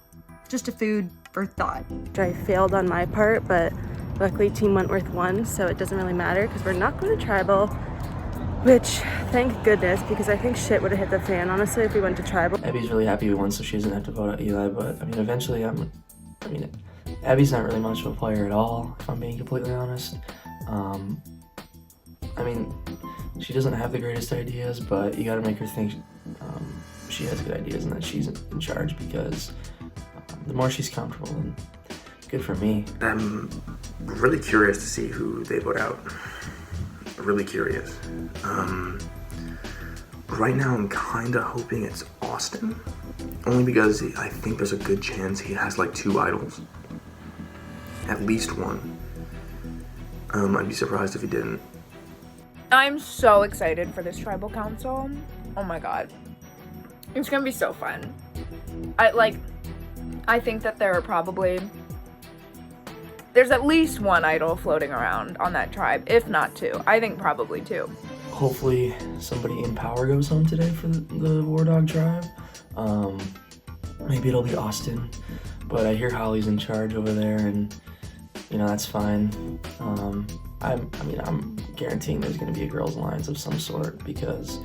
Just a food for thought. I failed on my part, but luckily Team Wentworth won, so it doesn't really matter because we're not going to tribal, which thank goodness, because I think shit would have hit the fan, honestly, if we went to tribal. Abby's really happy we won, so she doesn't have to vote out Eli, but I mean, eventually Abby's not really much of a player at all, if I'm being completely honest. I mean, she doesn't have the greatest ideas, but you gotta make her think she has good ideas and that she's in charge, because the more she's comfortable, then good for me. I'm really curious to see who they vote out. Really curious. Right now I'm kinda hoping it's Austin, only because I think there's a good chance he has like 2 idols. At least one. I'd be surprised if he didn't. I'm so excited for this tribal council. Oh my god. It's gonna be so fun. I think that there's at least 1 idol floating around on that tribe, if not 2. I think probably 2. Hopefully somebody in power goes home today for the War Dog tribe. Maybe it'll be Austin, but I hear Holly's in charge over there, and you know, that's fine. I'm guaranteeing there's gonna be a girls' alliance of some sort, because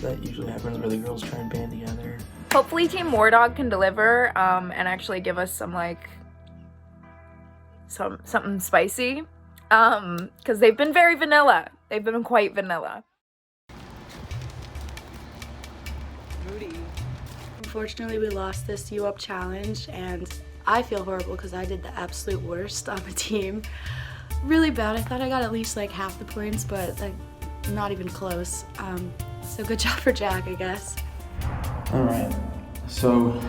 that usually happens where the girls try and band together. Hopefully Team War Dog can deliver and actually give us some something spicy, because they've been very vanilla. They've been quite vanilla. Unfortunately, we lost this U Up challenge, and I feel horrible because I did the absolute worst on the team. Really bad. I thought I got at least like half the points, but like not even close. So good job for Jack, I guess. Alright, so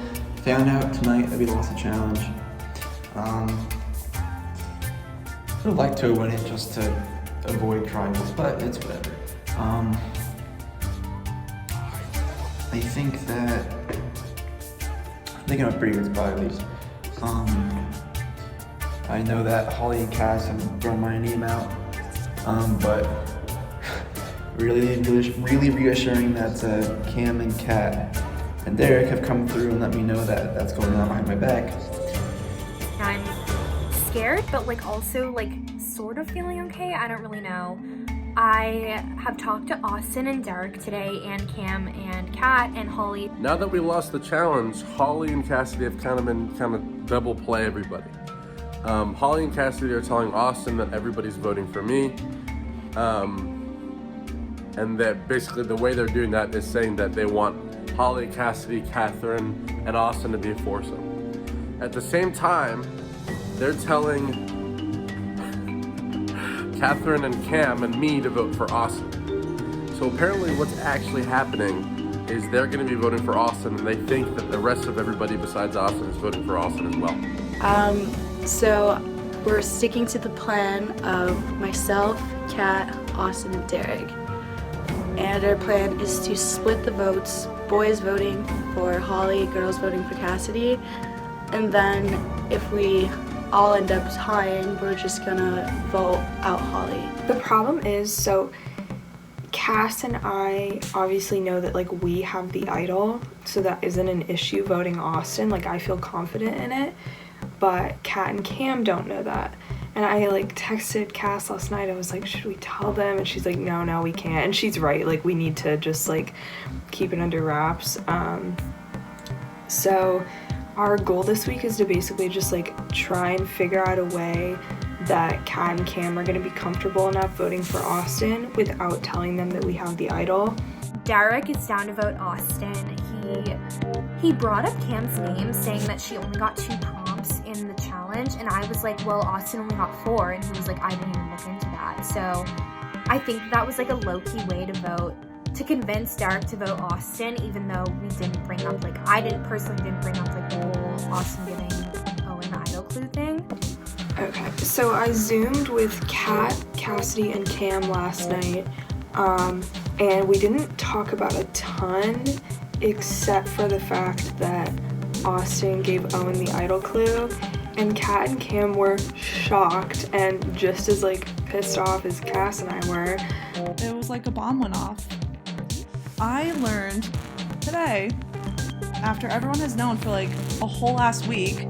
found out tonight that we lost the challenge. I would like to win it just to avoid tribals, but it's whatever. I think I'm a pretty good spot at least. I know that Holly and Cass have thrown my name out, but really reassuring that Cam and Kat and Derek have come through and let me know that that's going on behind my back. I'm scared, but like also like sort of feeling okay. I don't really know. I have talked to Austin and Derek today, and Cam and Kat and Holly. Now that we lost the challenge, Holly and Cassidy have kind of double play everybody. Holly and Cassidy are telling Austin that everybody's voting for me. And that basically the way they're doing that is saying that they want Holly, Cassidy, Catherine, and Austin to be a foursome. At the same time, they're telling Catherine and Cam and me to vote for Austin. So apparently what's actually happening is they're going to be voting for Austin, and they think that the rest of everybody besides Austin is voting for Austin as well. So we're sticking to the plan of myself, Kat, Austin, and Derek. And our plan is to split the votes, boys voting for Holly, girls voting for Cassidy. And then if we all end up tying, we're just gonna vote out Holly. The problem is, so Cass and I obviously know that like we have the idol, so that isn't an issue voting Austin. Like I feel confident in it, but Kat and Cam don't know that. And I like texted Cass last night. I was like, should we tell them? And she's like, no, we can't. And she's right. Like we need to just like keep it under wraps. So our goal this week is to basically just like try and figure out a way that Kat and Cam are going to be comfortable enough voting for Austin without telling them that we have the idol. Derek is down to vote Austin. He brought up Cam's name, saying that she only got 2 prompts in the challenge, and I was like, well, Austin only got 4, and he was like, I didn't even look into that. So I think that was like a low-key way to vote, to convince Derek to vote Austin, even though we didn't bring up, like, I personally didn't bring up like the whole Austin giving Owen the idol clue thing. Okay, so I Zoomed with Kat, Cassidy, and Cam last night, and we didn't talk about a ton, except for the fact that Austin gave Owen the idol clue, and Kat and Cam were shocked and just as like pissed off as Cass and I were. It was like a bomb went off. I learned today, after everyone has known for like a whole last week,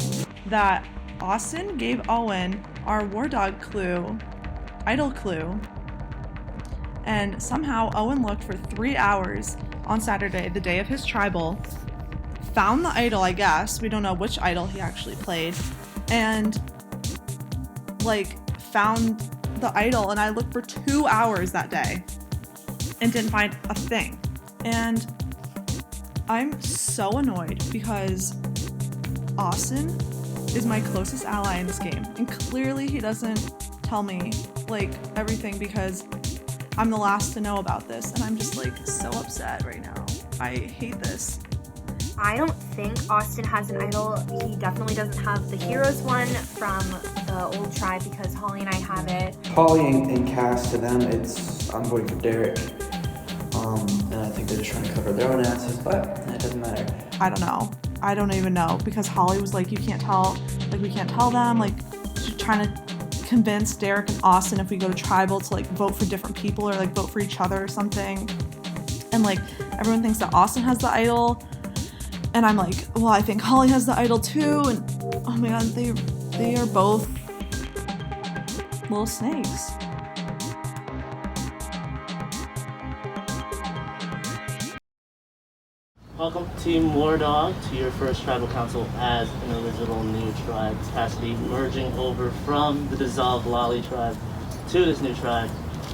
that Austin gave Owen our War Dog clue, idol clue, and somehow Owen looked for 3 hours on Saturday, the day of his tribal, found the idol, I guess, we don't know which idol he actually played, and like found the idol, and I looked for 2 hours that day and didn't find a thing. And I'm so annoyed because Austin is my closest ally in this game, and clearly he doesn't tell me like everything because I'm the last to know about this, and I'm just like so upset right now. I hate this. I don't think Austin has an idol. He definitely doesn't have the Heroes one from the old tribe because Holly and I have it. Holly and Cass, to them, I'm voting for Derek. And I think they're just trying to cover their own asses, but it doesn't matter. I don't know. I don't even know because Holly was like, you can't tell, like we can't tell them, like she's trying to convince Derek and Austin if we go to tribal to like vote for different people or like vote for each other or something. And like everyone thinks that Austin has the idol. And I'm like, well, I think Holly has the idol too. And oh my god, they are both little snakes. Welcome Team War Dog to your first tribal council as an original new tribe. Cassidy merging over from the dissolved Lolly tribe to this new tribe.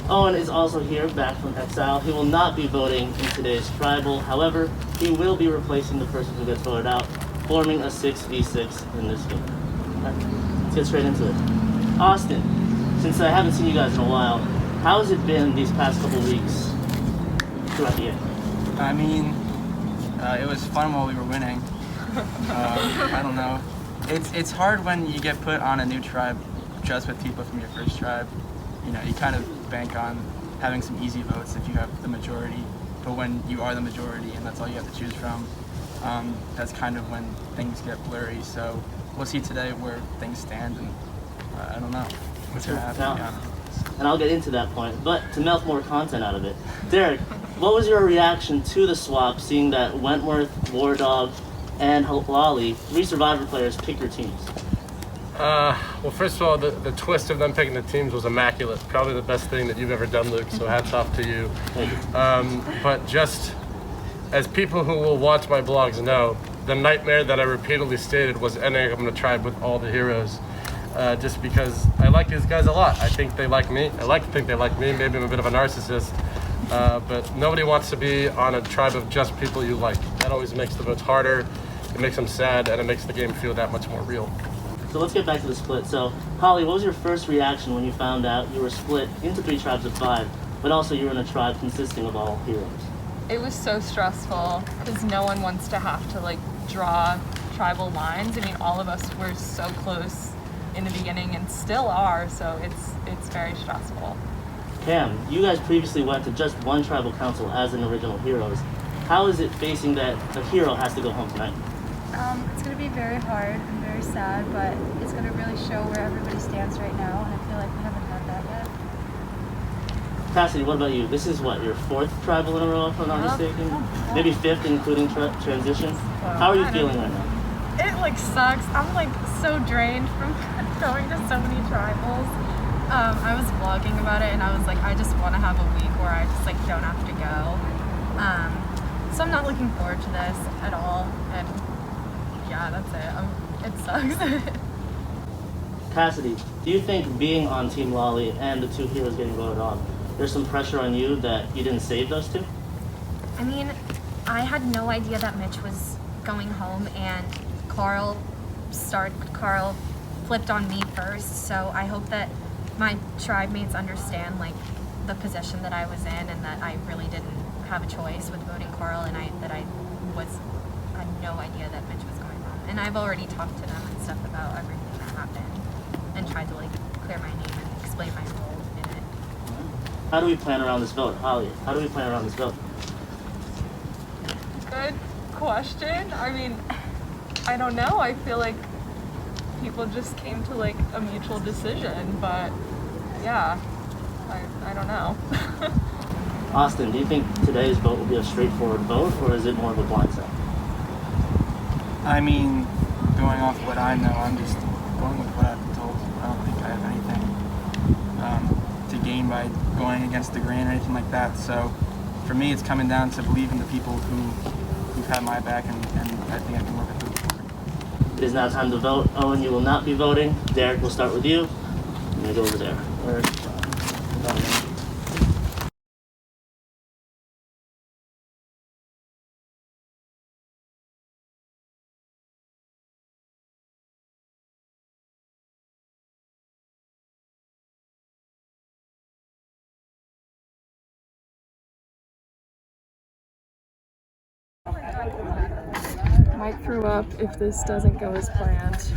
Owen is also here, back from exile. He will not be voting in today's tribal. However, he will be replacing the person who gets voted out, forming a 6v6 in this game. Let's get straight into it. Austin, since I haven't seen you guys in a while, how has it been these past couple weeks throughout the year? I mean, it was fun while we were winning. I don't know. It's hard when you get put on a new tribe just with people from your first tribe. You know, you kind of bank on having some easy votes if you have the majority. But when you are the majority and that's all you have to choose from, that's kind of when things get blurry. So we'll see today where things stand, and I don't know what's going to happen. Now, and I'll get into that point, but to melt more content out of it, Derek, what was your reaction to the swap, seeing that Wentworth, War Dog, and Lolly, 3 Survivor players, pick your teams? Well, first of all, the twist of them picking the teams was immaculate. Probably the best thing that you've ever done, Luke, so hats off to you. Thank you. But just as people who will watch my blogs know, the nightmare that I repeatedly stated was ending up in a tribe with all the heroes. Just because I like these guys a lot. I think they like me. I like to think they like me. Maybe I'm a bit of a narcissist. But nobody wants to be on a tribe of just people you like. That always makes the votes harder, it makes them sad, and it makes the game feel that much more real. So let's get back to the split. So, Holly, what was your first reaction when you found out you were split into 3 tribes of 5, but also you were in a tribe consisting of all heroes? It was so stressful because no one wants to have to like draw tribal lines. I mean, all of us were so close in the beginning and still are, so it's very stressful. Cam, you guys previously went to just 1 tribal council as an original heroes. How is it facing that a hero has to go home tonight? It's going to be very hard and very sad, but it's going to really show where everybody stands right now, and I feel like we haven't had that yet. Cassidy, what about you? This is what, your 4th tribal in a row, if I'm not mistaken? Maybe 5th, including transition? How are you feeling right now? It like sucks. I'm like so drained from going to so many tribals. I was vlogging about it and I was like, I just want to have a week where I just like don't have to go. So I'm not looking forward to this at all. And yeah, that's it. It sucks. Cassidy, do you think being on Team Lolly and the two heroes getting voted on, there's some pressure on you that you didn't save those two? I mean, I had no idea that Mitch was going home, and Carl flipped on me first, so I hope that my tribe mates understand like the position that I was in, and that I really didn't have a choice with voting Carl, and I had no idea that Mitch was going home. And I've already talked to them and stuff about everything that happened and tried to like clear my name and explain my role in it. How do we plan around this vote? Holly, how do we plan around this vote? Good question. I mean, I don't know. I feel like people just came to like a mutual decision, but yeah, I don't know. Austin, do you think today's vote will be a straightforward vote, or is it more of a blindside? I mean, going off what I know, I'm just going with what I've been told. I don't think I have anything to gain by going against the grain or anything like that. So for me, it's coming down to believing the people who've had my back, and I think I can work with them. It is now time to vote. Owen, you will not be voting. Derek, we'll start with you. I'm gonna go over there. Might throw up if this doesn't go as planned.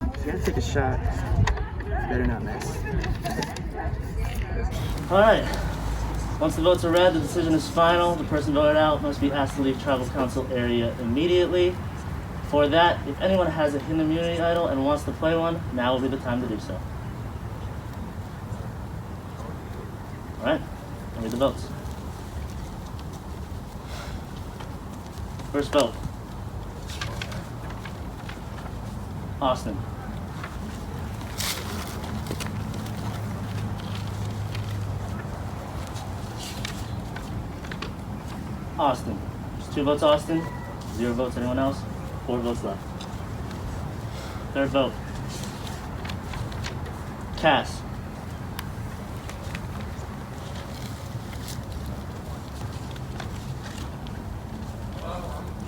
You gotta take a shot. Better not miss. All right. Once the votes are read, the decision is final. The person voted out must be asked to leave Tribal Council area immediately. For that, if anyone has a hidden immunity idol and wants to play one, now will be the time to do so. All right, I'll read the votes. First vote. Austin. Austin. There's 2 votes Austin, 0 votes anyone else, 4 votes left. Third vote. Cass.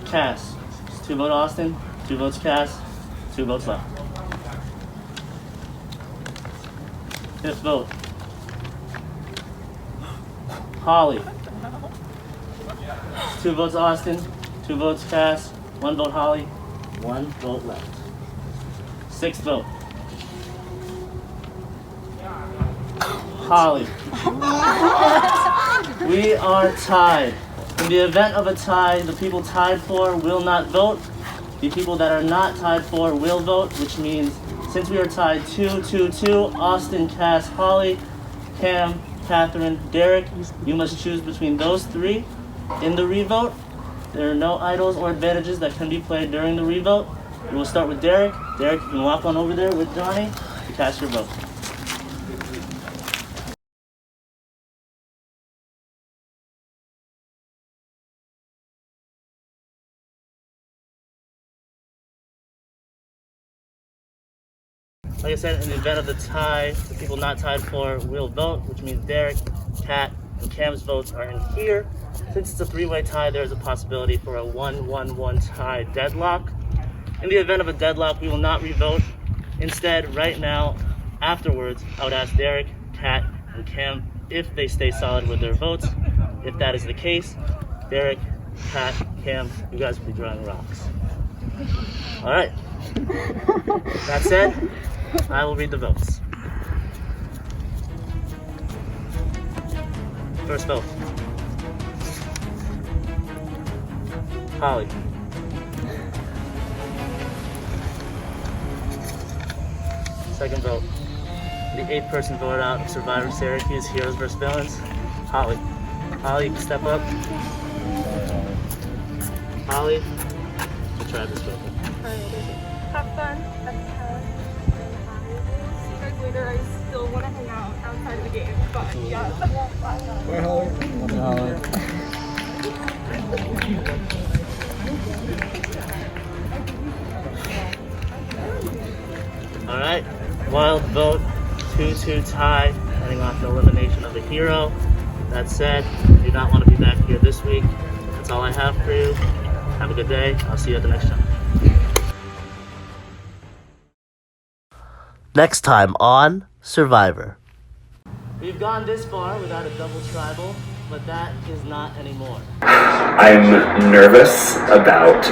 Cass. There's 2 votes Austin, 2 votes Cass, 2 votes left. Fifth vote. Holly. 2 votes Austin, 2 votes Cass, 1 vote Holly, 1 vote left. Sixth vote. Holly. We are tied. In the event of a tie, the people tied for will not vote. The people that are not tied for will vote, which means since we are tied 2-2-2, Austin, Cass, Holly, Cam, Catherine, Derek, you must choose between those 3. In the revote, there are no idols or advantages that can be played during the revote. We will start with Derek. Derek, you can walk on over there with Johnny to cast your vote. Like I said, in the event of the tie, the people not tied for will vote, which means Derek, Kat, and Cam's votes are in here. Since it's a 3-way tie, there's a possibility for a 1-1-1 tie deadlock. In the event of a deadlock, we will not revote. Instead, right now, afterwards, I would ask Derek, Kat, and Cam if they stay solid with their votes. If that is the case, Derek, Kat, Cam, you guys will be drawing rocks. All right. That said, I will read the votes. First vote. Holly. Second vote. The 8th person voted out of Syrvivor Syracuse, Heroes vs. Villains. Holly. Holly, you can step up. Holly. tribe is broken. Have fun. That's how. See you guys later. I still want to hang out outside of the game, but yeah. All right, wild vote, 2-2 tie, heading off the elimination of the hero. That said, I do not want to be back here this week. That's all I have for you. Have a good day. I'll see you at the next time. Next time on Syrvivor. We've gone this far without a double tribal, but that is not anymore. I'm nervous about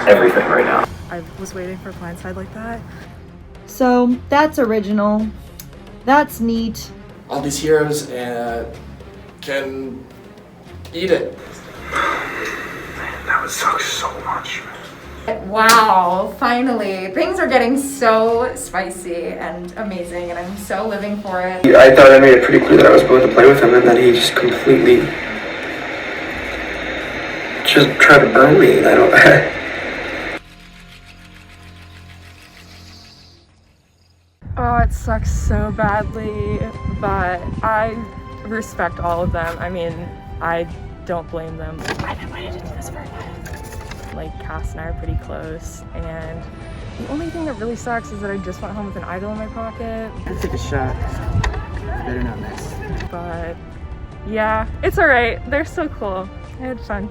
everything right now. I was waiting for blindside like that. So that's original. That's neat. All these heroes can eat it. That would suck so much. Wow, finally. Things are getting so spicy and amazing, and I'm so living for it. I thought I made it pretty clear that I was willing to play with him, and then he just completely just tried to burn me, and I don't... Oh, it sucks so badly, but I respect all of them. I mean, I don't blame them. I've been waiting to do this for a while. Like, Cass and I are pretty close, and the only thing that really sucks is that I just went home with an idol in my pocket. I took a shot. Better not miss. But yeah, it's alright. They're so cool. I had fun.